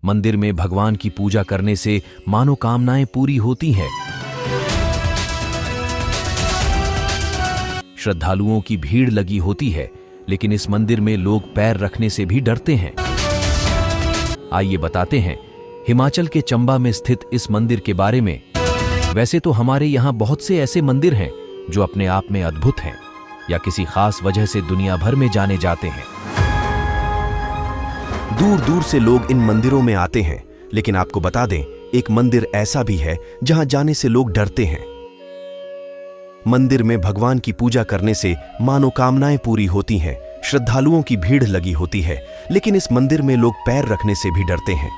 मंदिर में भगवान की पूजा करने से मनोकामनाएं पूरी होती हैं। श्रद्धालुओं की भीड़ लगी होती है, लेकिन इस मंदिर में लोग पैर रखने से भी डरते हैं। आइए बताते हैं हिमाचल के चंबा में स्थित इस मंदिर के बारे में। वैसे तो हमारे यहाँ बहुत से ऐसे मंदिर हैं जो अपने आप में अद्भुत हैं या किसी खास वजह से दुनिया भर में जाने जाते हैं। दूर दूर से लोग इन मंदिरों में आते हैं, लेकिन आपको बता दें, एक मंदिर ऐसा भी है जहां जाने से लोग डरते हैं। मंदिर में भगवान की पूजा करने से मनोकामनाएं पूरी होती हैं, श्रद्धालुओं की भीड़ लगी होती है, लेकिन इस मंदिर में लोग पैर रखने से भी डरते हैं।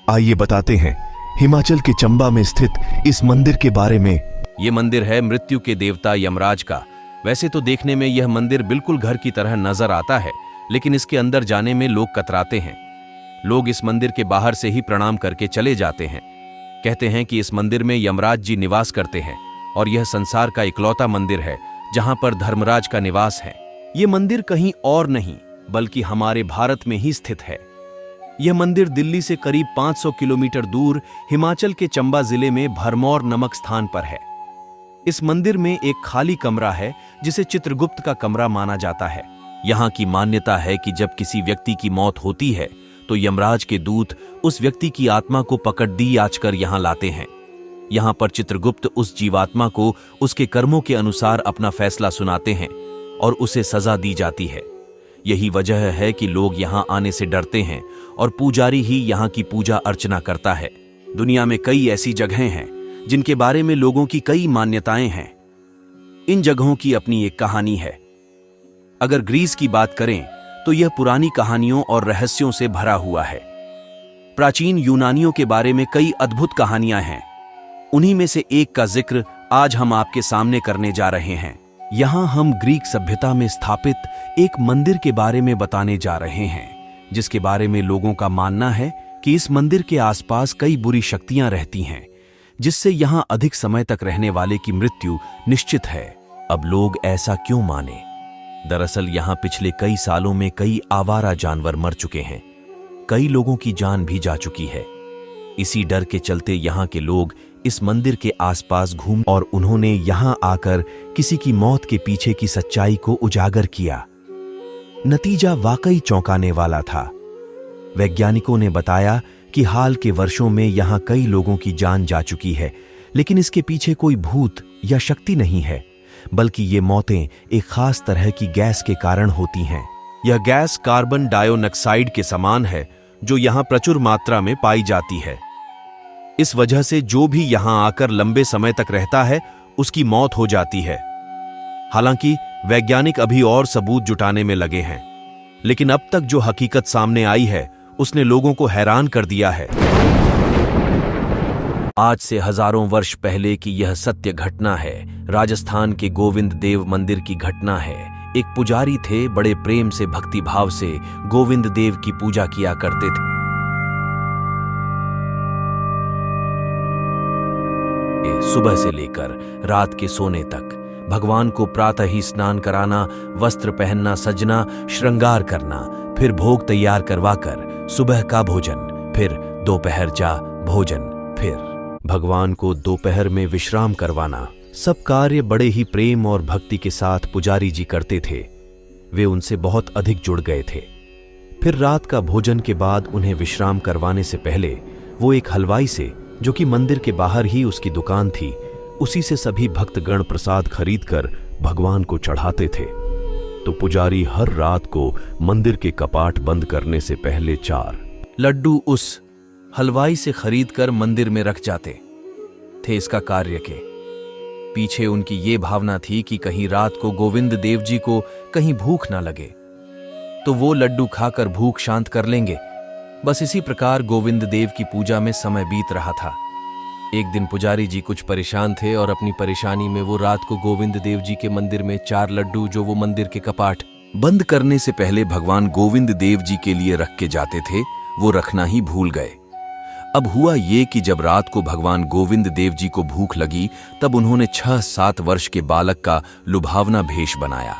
आइए बताते हैं हिमाचल के चंबा में स्थित इस मंदिर के बारे में। ये मंदिर है मृत्यु के देवता यमराज का। वैसे तो देखने में यह मंदिर बिल्कुल घर की तरह नजर आता है, लेकिन इसके अंदर जाने में लोग कतराते हैं। लोग इस मंदिर के बाहर से ही प्रणाम करके चले जाते हैं। कहते हैं कि इस मंदिर में यमराज जी निवास करते हैं और यह संसार का इकलौता मंदिर है जहां पर धर्मराज का निवास है। यह मंदिर कहीं और नहीं बल्कि हमारे भारत में ही स्थित है। यह मंदिर दिल्ली से करीब 500 किलोमीटर दूर हिमाचल के चंबा जिले में भरमौर नामक स्थान पर है। इस मंदिर में एक खाली कमरा है जिसे चित्रगुप्त का कमरा माना जाता है। यहाँ की मान्यता है कि जब किसी व्यक्ति की मौत होती है तो यमराज के दूत उस व्यक्ति की आत्मा को पकड़ दी आचकर यहाँ लाते हैं। यहाँ पर चित्रगुप्त उस जीवात्मा को उसके कर्मों के अनुसार अपना फैसला सुनाते हैं और उसे सजा दी जाती है। यही वजह है कि लोग यहाँ आने से डरते हैं और पुजारी ही यहाँ की पूजा अर्चना करता है। दुनिया में कई ऐसी जगहें हैं जिनके बारे में लोगों की कई मान्यताएं हैं। इन जगहों की अपनी एक कहानी है। अगर ग्रीस की बात करें तो यह पुरानी कहानियों और रहस्यों से भरा हुआ है। प्राचीन यूनानियों के बारे में कई अद्भुत कहानियां हैं। उन्हीं में से एक का जिक्र आज हम आपके सामने करने जा रहे हैं। यहां हम ग्रीक सभ्यता में स्थापित एक मंदिर के बारे में बताने जा रहे हैं, जिसके बारे में लोगों का मानना है कि इस मंदिर के आसपास कई बुरी शक्तियां रहती हैं, जिससे यहां अधिक समय तक रहने वाले की मृत्यु निश्चित है। अब लोग ऐसा क्यों माने? दरअसल यहां पिछले कई सालों में कई आवारा जानवर मर चुके हैं। कई लोगों की जान भी जा चुकी है। इसी डर के चलते यहां के लोग इस मंदिर के आसपास घूम और उन्होंने यहां आकर किसी की मौत के पीछे की सच्चाई को उजागर किया। नतीजा वाकई चौंकाने वाला था। वैज्ञानिकों ने बताया कि हाल के वर्षों में यहां कई लोगों की जान जा चुकी है, लेकिन इसके पीछे कोई भूत या शक्ति नहीं है, बल्कि ये मौतें एक खास तरह की गैस के कारण होती हैं। यह गैस कार्बन डाइऑक्साइड के समान है, जो यहां प्रचुर मात्रा में पाई जाती है। इस वजह से जो भी यहां आकर लंबे समय तक रहता है, उसकी मौत हो जाती है। हालांकि वैज्ञानिक अभी और सबूत जुटाने में लगे हैं, लेकिन अब तक जो हकीकत सामने आई है उसने लोगों को हैरान कर दिया है। आज से हजारों वर्ष पहले की यह सत्य घटना है। राजस्थान के गोविंद देव मंदिर की घटना है। एक पुजारी थे, बड़े प्रेम से भक्ति भाव से गोविंद देव की पूजा किया करते थे। सुबह से लेकर रात के सोने तक भगवान को प्रातः ही स्नान कराना, वस्त्र पहनना, सजना, श्रृंगार करना, फिर भोग तैयार करवाकर सुबह का भोजन, फिर दोपहर जा भोजन, फिर भगवान को दोपहर में विश्राम करवाना। सब कार्य बड़े ही प्रेम और भक्ति के साथ पुजारी जी करते थे। वे उनसे बहुत अधिक जुड़ गए थे। फिर रात का भोजन के बाद उन्हें विश्राम करवाने से पहले वो एक हलवाई से, जो कि मंदिर के बाहर ही उसकी दुकान थी, उसी से सभी भक्तगण प्रसाद खरीदकर भगवान को चढ़ाते थे। तो पुजारी हर रात को मंदिर के कपाट बंद करने से पहले 4 लड्डू उस हलवाई से खरीदकर मंदिर में रख जाते थे। इसका कार्य के पीछे उनकी ये भावना थी कि कहीं रात को गोविंद देव जी को कहीं भूख ना लगे तो वो लड्डू खाकर भूख शांत कर लेंगे। बस इसी प्रकार गोविंद देव की पूजा में समय बीत रहा था। एक दिन पुजारी जी कुछ परेशान थे और अपनी परेशानी में वो रात को गोविंद देव जी के मंदिर में 4 लड्डू, जो वो मंदिर के कपाट बंद करने से पहले भगवान गोविंद देव जी के लिए रख के जाते थे, वो रखना ही भूल गए। अब हुआ ये कि जब रात को भगवान गोविंद देव जी को भूख लगी, तब उन्होंने 6-7 वर्ष के बालक का लुभावना भेष बनाया।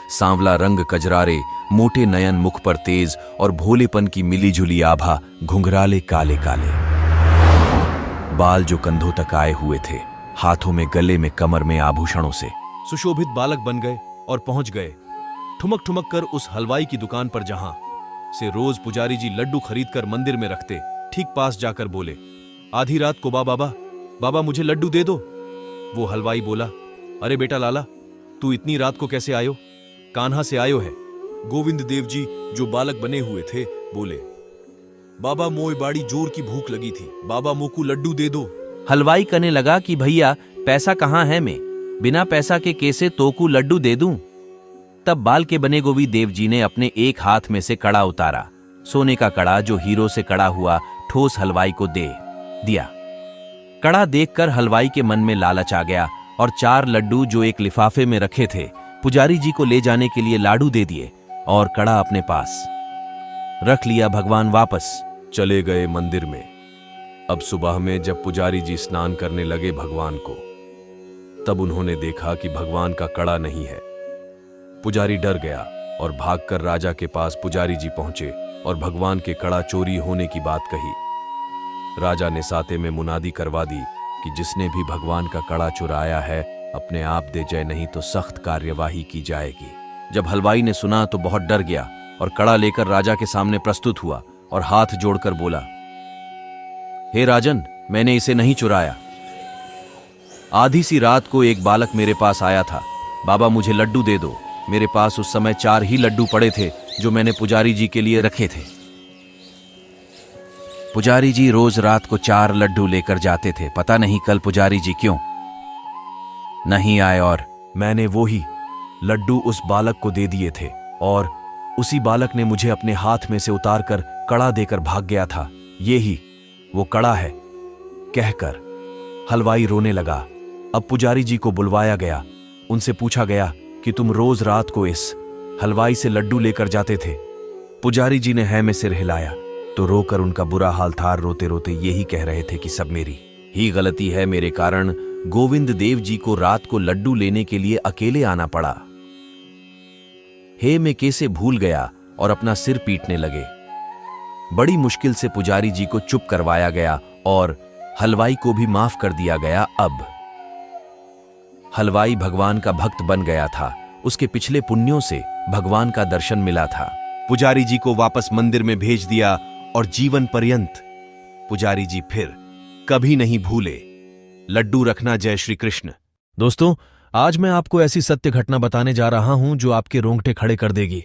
सांवला रंग कजरारे, मोटे नयन, मुख पर तेज और भोलेपन की मिलीजुली आभा, घुंघराले काले काले बाल जो कंधों तक आए हुए थे, हाथों में, गले में, कमर में आभूषणों से सुशोभित बालक बन गए और पहुंच गए ठुमक ठुमक कर उस हलवाई की दुकान पर, जहां से रोज पुजारी जी लड्डू खरीदकर मंदिर में रखते। ठीक पास जाकर बोले, आधी रात को बाबा मुझे लड्डू दे दो। वो हलवाई बोला, अरे बेटा लाला, तू इतनी रात को कैसे आयो? कान्हा से आयो है। गोविंद देव जी जो बालक बने हुए थे बोले, बाबा मोय बाड़ी जोर की भूख लगी थी, बाबा मोकू लड्डू दे दो। हलवाई कहने लगा कि भैया पैसा कहाँ है, मैं बिना पैसा के कैसे तोकू लड्डू दे दूं? तब बाल के बने गोविंद देव जी ने अपने एक हाथ में से कड़ा उतारा, सोने का कड़ा जो हीरो से कड़ा हुआ, ठोस हलवाई को दे दिया। कड़ा देखकर हलवाई के मन में लालच आ गया और 4 लड्डू जो एक लिफाफे में रखे थे पुजारी जी को ले जाने के लिए लाडू दे दिए और कड़ा अपने पास रख लिया। भगवान वापस चले गए मंदिर में। अब सुबह में जब पुजारी जी स्नान करने लगे भगवान को, तब उन्होंने देखा कि भगवान का कड़ा नहीं है। पुजारी डर गया और भागकर राजा के पास पुजारी जी पहुंचे और भगवान के कड़ा चोरी होने की बात कही। राजा ने साथे में मुनादी करवा दी कि जिसने भी भगवान का कड़ा चुराया है अपने आप दे जाए, नहीं तो सख्त कार्यवाही की जाएगी। जब हलवाई ने सुना तो बहुत डर गया और कड़ा लेकर राजा के सामने प्रस्तुत हुआ और हाथ जोड़कर बोला, हे राजन, मैंने इसे नहीं चुराया। आधी सी रात को एक बालक मेरे पास आया था, बाबा मुझे लड्डू दे दो। मेरे पास उस समय 4 ही लड्डू पड़े थे जो मैंने पुजारी जी के लिए रखे थे। पुजारी जी रोज रात को 4 लड्डू लेकर जाते थे, पता नहीं कल पुजारी जी क्यों नहीं आए और मैंने वो ही लड्डू उस बालक को दे दिए थे और उसी बालक ने मुझे अपने हाथ में से उतारकर कड़ा देकर भाग गया था। ये ही वो कड़ा है, कहकर हलवाई रोने लगा। अब पुजारी जी को बुलवाया गया। उनसे पूछा गया कि तुम रोज रात को इस हलवाई से लड्डू लेकर जाते थे? पुजारी जी ने है में सिर हिलाया तो रोकर उनका बुरा हाल था। रोते रोते यही कह रहे थे कि सब मेरी ही गलती है, मेरे कारण गोविंद देव जी को रात को लड्डू लेने के लिए अकेले आना पड़ा। हे मैं कैसे भूल गया और अपना सिर पीटने लगे। बड़ी मुश्किल से पुजारी जी को चुप करवाया गया और हलवाई को भी माफ कर दिया गया। अब हलवाई भगवान का भक्त बन गया था। उसके पिछले पुण्यों से भगवान का दर्शन मिला था। पुजारी जी को वापस मंदिर में भेज दिया और जीवन पर्यंत पुजारी जी फिर कभी नहीं भूले लड्डू रखना। जय श्री कृष्ण। दोस्तों, आज मैं आपको ऐसी सत्य घटना बताने जा रहा हूं जो आपके रोंगटे खड़े कर देगी।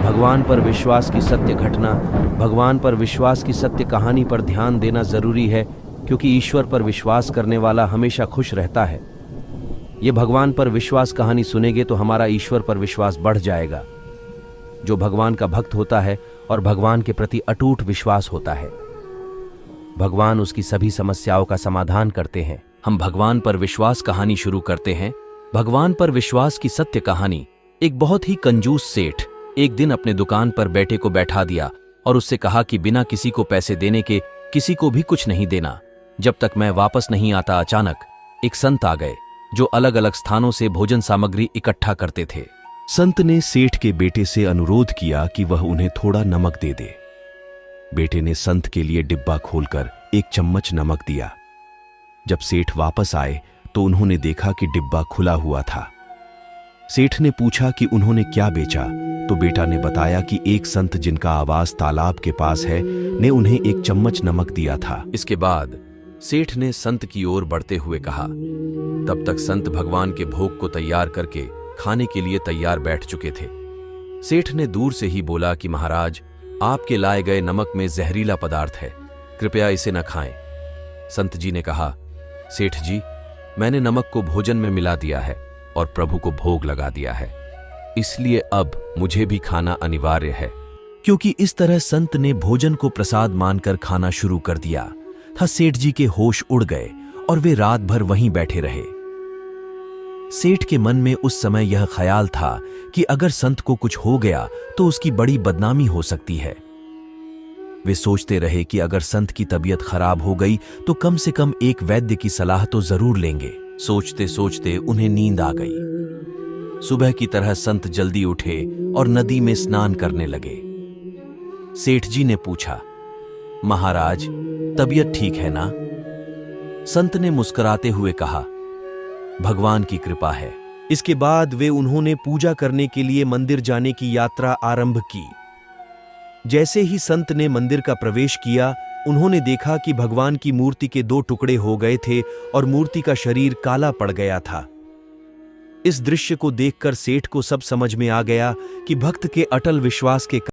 भगवान पर विश्वास की सत्य घटना, भगवान पर विश्वास की सत्य कहानी पर ध्यान देना जरूरी है, क्योंकि ईश्वर पर विश्वास करने वाला हमेशा खुश रहता है। ये भगवान पर विश्वास कहानी सुनेंगे तो हमारा ईश्वर पर विश्वास बढ़ जाएगा। जो भगवान का भक्त होता है और भगवान के प्रति अटूट विश्वास होता है, भगवान उसकी सभी समस्याओं का समाधान करते हैं। हम भगवान पर विश्वास कहानी शुरू करते हैं। भगवान पर विश्वास की सत्य कहानी। एक बहुत ही कंजूस सेठ एक दिन अपने दुकान पर बेटे को बैठा दिया और उससे कहा कि बिना किसी को पैसे देने के किसी को भी कुछ नहीं देना, जब तक मैं वापस नहीं आता। अचानक एक संत आ गए जो अलग अलग स्थानों से भोजन सामग्री इकट्ठा करते थे। संत ने सेठ के बेटे से अनुरोध किया कि वह उन्हें थोड़ा नमक दे दे। बेटे ने संत के लिए डिब्बा खोलकर 1 चम्मच नमक दिया। जब सेठ वापस आए तो उन्होंने देखा कि डिब्बा खुला हुआ था। सेठ ने पूछा कि उन्होंने क्या बेचा, तो बेटा ने बताया कि एक संत जिनका आवास तालाब के पास है ने उन्हें 1 चम्मच नमक दिया था। इसके बाद सेठ ने संत की ओर बढ़ते हुए कहा। तब तक संत भगवान के भोग को तैयार करके खाने के लिए तैयार बैठ चुके थे। सेठ ने दूर से ही बोला कि महाराज, आपके लाए गए नमक में जहरीला पदार्थ है, कृपया इसे न खाएं। संत जी ने कहा, सेठ जी, मैंने नमक को भोजन में मिला दिया है और प्रभु को भोग लगा दिया है, इसलिए अब मुझे भी खाना अनिवार्य है। क्योंकि इस तरह संत ने भोजन को प्रसाद मानकर खाना शुरू कर दिया था, सेठ जी के होश उड़ गए और वे रात भर वहीं बैठे रहे। सेठ के मन में उस समय यह ख्याल था कि अगर संत को कुछ हो गया तो उसकी बड़ी बदनामी हो सकती है। वे सोचते रहे कि अगर संत की तबीयत खराब हो गई तो कम से कम एक वैद्य की सलाह तो जरूर लेंगे। सोचते सोचते उन्हें नींद आ गई। सुबह की तरह संत जल्दी उठे और नदी में स्नान करने लगे। सेठ जी ने पूछा, महाराज, तबीयत ठीक है ना? संत ने मुस्कुराते हुए कहा, भगवान की कृपा है। इसके बाद वे उन्होंने पूजा करने के लिए मंदिर जाने की यात्रा आरंभ की। जैसे ही संत ने मंदिर का प्रवेश किया, उन्होंने देखा कि भगवान की मूर्ति के 2 टुकड़े हो गए थे और मूर्ति का शरीर काला पड़ गया था। इस दृश्य को देखकर सेठ को सब समझ में आ गया कि भक्त के अटल विश्वास के